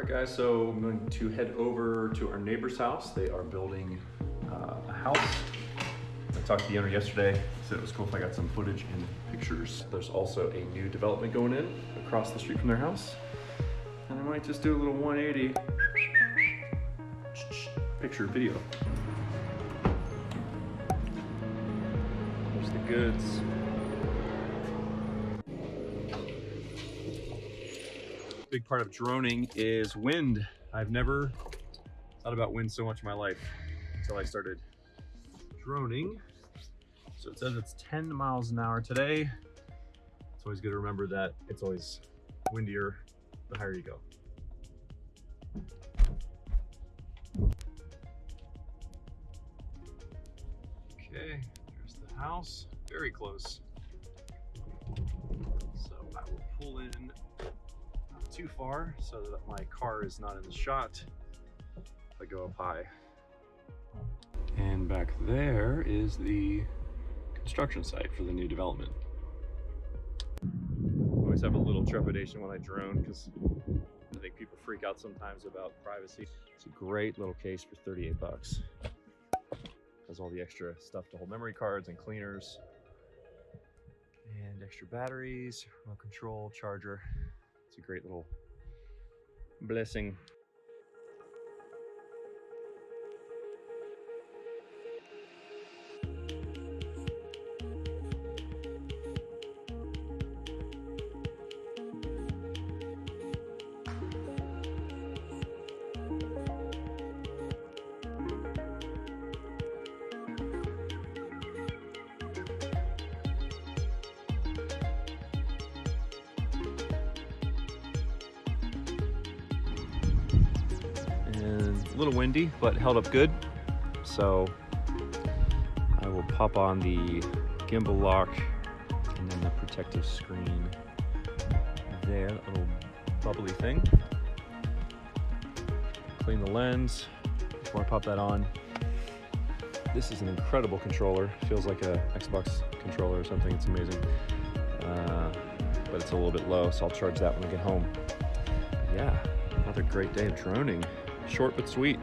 Alright guys, so I'm going to head over to our neighbor's house. They are building a house. I talked to the owner yesterday. He said it was cool if I got some footage and pictures. There's also a new development going in across the street from their house. And I might just do a little 180 picture video. There's the goods. Big part of droning is wind. I've never thought about wind so much in my life until I started droning. So it says it's 10 miles an hour today. It's always good to remember that it's always windier the higher you go. Okay, there's the house, very close. So I will pull in not too far so that my car is not in the shot if I go up high. And back there is the construction site for the new development. I always have a little trepidation when I drone because I think people freak out sometimes about privacy. It's a great little case for 38 bucks. Has all the extra stuff to hold memory cards and cleaners and extra batteries, remote control, charger. It's a great little blessing. A little windy, but held up good. So I will pop on the gimbal lock and then the protective screen there, that little bubbly thing. Clean the lens before I pop that on. This is an incredible controller. Feels like a Xbox controller or something. It's amazing. But it's a little bit low, so I'll charge that when I get home. Yeah, another great day of droning. Short but sweet.